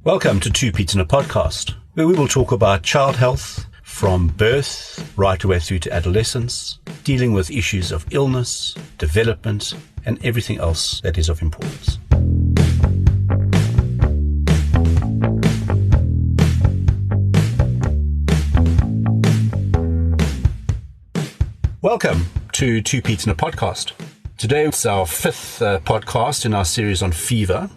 Welcome to Two Pete's in a Podcast, where we will talk about child health from birth right away through to adolescence, dealing with issues of illness, development, and everything else that is of importance. Welcome to Two Pete's in a Podcast. Today it's our fifth podcast in our series on fever.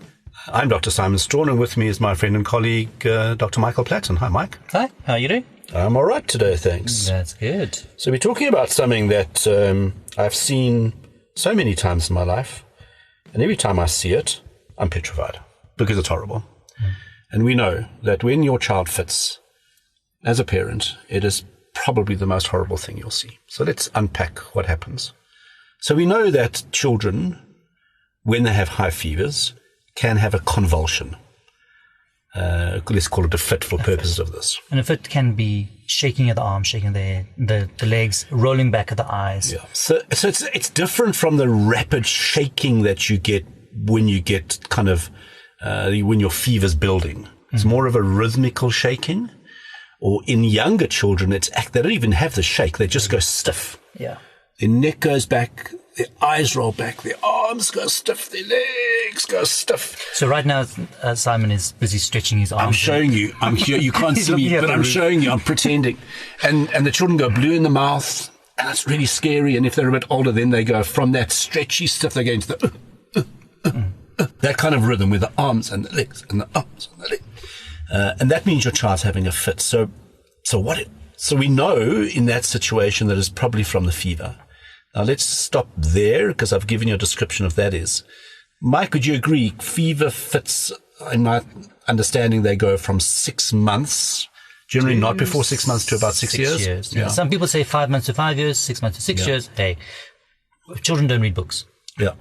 I'm Dr. Simon Strawn, and with me is my friend and colleague, Dr. Michael Platten. Hi, Mike. Hi, how are you doing? I'm all right today, thanks. That's good. So we're talking about something that I've seen so many times in my life, and every time I see it, I'm petrified because it's horrible. And we know that when your child fits, as a parent, it is probably the most horrible thing you'll see. So let's unpack what happens. So we know that children, when they have high fevers, can have a convulsion. Let's call it a fit for purposes of this. And a fit can be shaking of the arms, shaking the legs, rolling back of the eyes. Yeah. So it's different from the rapid shaking that you get when you get kind of when your fever's building. It's more of a rhythmical shaking. Or in younger children, they don't even have the shake; they just go stiff. Yeah. Their neck goes back, their eyes roll back, their arms go stiff, their legs go stiff. So right now, Simon is busy stretching his arms. I'm showing you. I'm here. You can't see me, but I'm showing you. I'm pretending. And the children go blue in the mouth, and it's really scary. And if they're a bit older, then they go from that stretchy stiff, they go into the that kind of rhythm with the arms and the legs and the arms and the legs. And that means your child's having a fit. So we know in that situation that it's probably from the fever. Now let's stop there because I've given you a description of that is. Mike, would you agree? Fever fits, in my understanding, they go from 6 months, generally not before 6 months to about 6 years. Yeah. Some people say 5 months to 5 years, 6 months to 6 years. Hey, children don't read books. Yeah.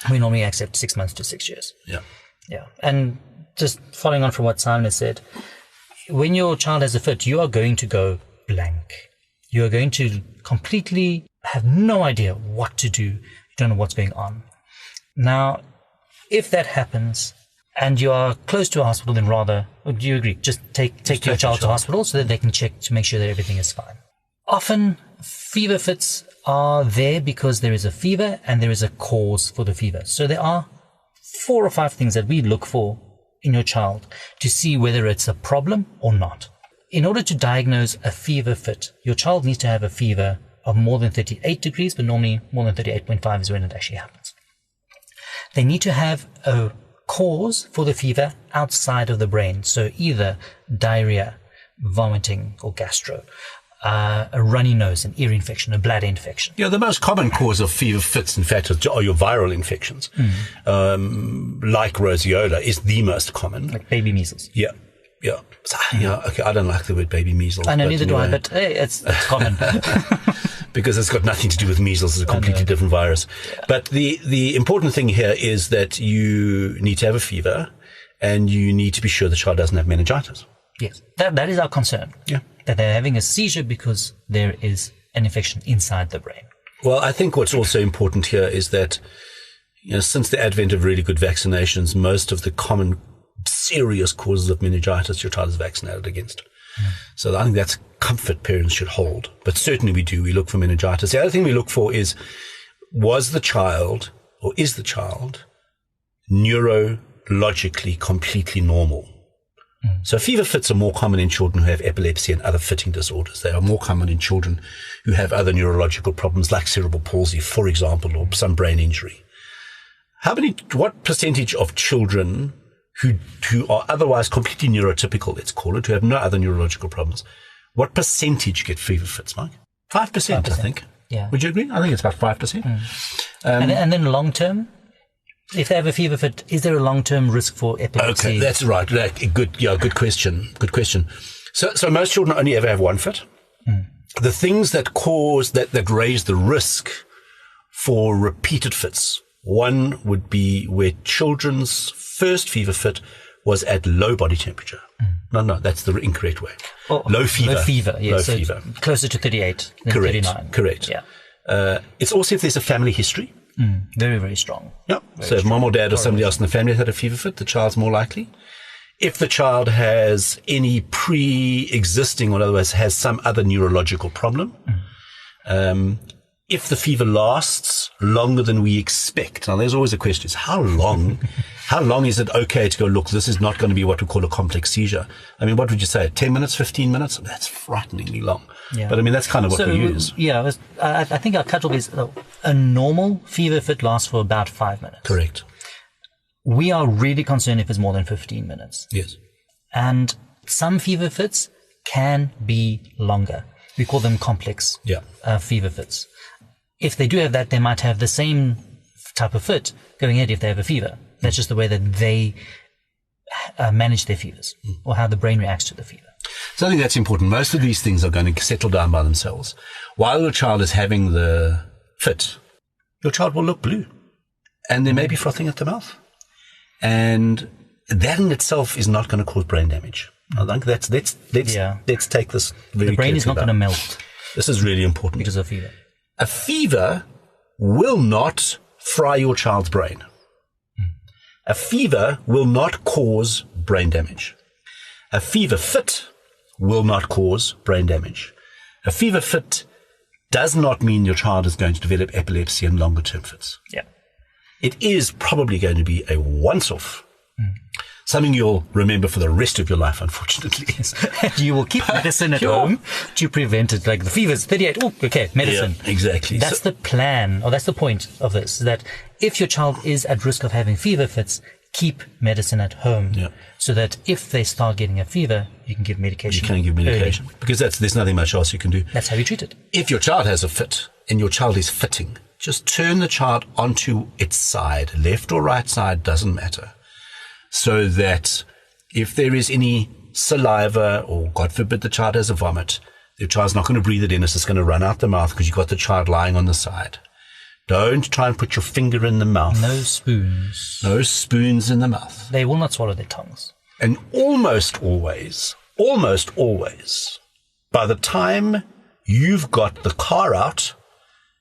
We normally accept 6 months to 6 years. Yeah. Yeah. And just following on from what Simon has said, when your child has a fit, you are going to go blank. You are going to completely have no idea what to do. You don't know what's going on. Now, if that happens and you are close to a hospital, then rather, do you agree? Just take your child to hospital so that they can check to make sure that everything is fine. Often, fever fits are there because there is a fever and there is a cause for the fever. So there are 4 or 5 things that we look for in your child to see whether it's a problem or not. In order to diagnose a fever fit, your child needs to have a fever of more than 38 degrees, but normally more than 38.5 is when it actually happens. They need to have a cause for the fever outside of the brain, so either diarrhea, vomiting, or gastro, a runny nose, an ear infection, a bladder infection. Yeah, the most common cause of fever fits, in fact, are your viral infections. Like roseola is the most common. Like baby measles. Yeah. Okay, I don't like the word baby measles. I know, neither do I, but hey, it's common. Because it's got nothing to do with measles. It's a completely different virus. Yeah. But the important thing here is that you need to have a fever and you need to be sure the child doesn't have meningitis. Yes, that is our concern. Yeah. That they're having a seizure because there is an infection inside the brain. Well, I think what's also important here is that, since the advent of really good vaccinations, most of the common serious causes of meningitis your child is vaccinated against. So I think that's comfort parents should hold. But certainly we do. We look for meningitis. The other thing we look for is, is the child neurologically completely normal? So fever fits are more common in children who have epilepsy and other fitting disorders. They are more common in children who have other neurological problems like cerebral palsy, for example, or some brain injury. What percentage of children who are otherwise completely neurotypical, let's call it, who have no other neurological problems, what percentage get fever fits, Mike? 5%, I think. Yeah. Would you agree? I think it's about 5%. And then long term, if they have a fever fit, is there a long-term risk for epilepsy? Okay, that's right. Good question. Good question. So most children only ever have one fit. The things that raise the risk for repeated fits, one would be where children's first fever fit was at low body temperature. No, that's the incorrect way. Low fever. Low fever, yes. Low fever. Closer to 38 than 39. Correct. Yeah. It's also if there's a family history. Very, very strong. Yeah. So if mom or dad or somebody else in the family had a fever fit, the child's more likely. If the child has any pre-existing, or in other words, has some other neurological problem, if the fever lasts longer than we expect. Now, there's always a question, is how long is it okay to go, look, this is not going to be what we call a complex seizure? I mean, what would you say, 10 minutes, 15 minutes? That's frighteningly long. Yeah. But I mean, that's kind of what we use. Yeah, I think our cutoff is a normal fever fit lasts for about 5 minutes. Correct. We are really concerned if it's more than 15 minutes. Yes. And some fever fits can be longer. We call them complex fever fits. If they do have that, they might have the same type of fit going ahead if they have a fever. That's just the way that they manage their fevers or how the brain reacts to the fever. So I think that's important. Most of these things are going to settle down by themselves. While your child is having the fit, your child will look blue and they may be frothing at the mouth. And that in itself is not going to cause brain damage. I think let's take this very The brain is not going to melt. This is really important. Because of fever. A fever will not fry your child's brain. A fever will not cause brain damage. A fever fit will not cause brain damage. A fever fit does not mean your child is going to develop epilepsy and longer term fits. Yeah. It is probably going to be a once-off. Something you'll remember for the rest of your life, unfortunately. And you will keep medicine at home to prevent it. Like the fever's 38. Oh, okay, medicine. Yeah, exactly. That's the plan, or that's the point of this, that if your child is at risk of having fever fits, keep medicine at home. Yeah. So that if they start getting a fever, you can give medication. You can give medication. Early. Because there's nothing much else you can do. That's how you treat it. If your child has a fit and your child is fitting, just turn the child onto its side. Left or right side, doesn't matter. So that if there is any saliva or, God forbid, the child has a vomit, the child's not going to breathe it in. It's just going to run out the mouth because you've got the child lying on the side. Don't try and put your finger in the mouth. No spoons. No spoons in the mouth. They will not swallow their tongues. And almost always, by the time you've got the car out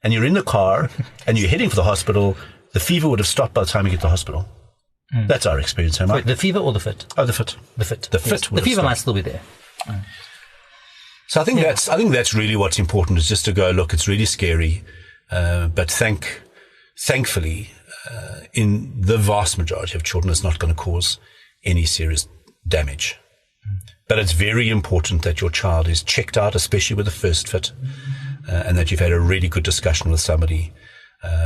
and you're in the car and you're heading for the hospital, the fever would have stopped by the time you get to the hospital. That's our experience, Mike. Wait, the fever or the fit? Oh, the fit. The fit. The fit. The fever might still be there. So I think that's really what's important, is just to go, look, it's really scary, but thankfully, in the vast majority of children, it's not going to cause any serious damage. But it's very important that your child is checked out, especially with the first fit, and that you've had a really good discussion with somebody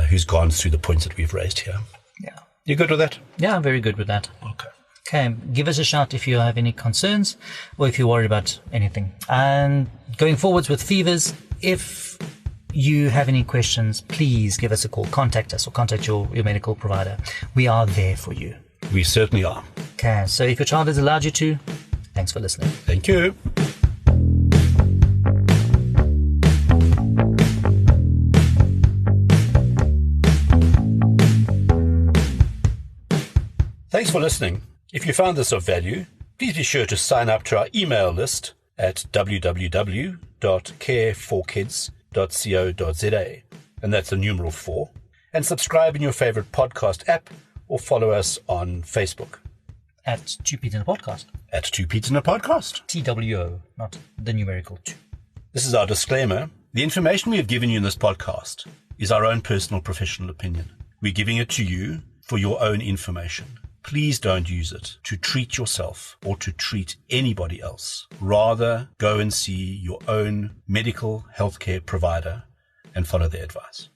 who's gone through the points that we've raised here. Yeah. You good with that? Yeah, I'm very good with that. Okay, give us a shout if you have any concerns or if you're worried about anything. And going forwards with fevers, if you have any questions, please give us a call. Contact us or contact your medical provider. We are there for you. We certainly are. Okay, so if your child has allowed you to, thanks for listening. Thank you. Thanks for listening. If you found this of value, please be sure to sign up to our email list at www.careforkids.co.za, and that's the numeral 4, and subscribe in your favorite podcast app or follow us on Facebook. At 2 Pete in a Podcast. At 2 Pete in a Podcast. TWO, not the numerical 2. This is our disclaimer. The information we have given you in this podcast is our own personal professional opinion. We're giving it to you for your own information. Please don't use it to treat yourself or to treat anybody else. Rather, go and see your own medical healthcare provider and follow their advice.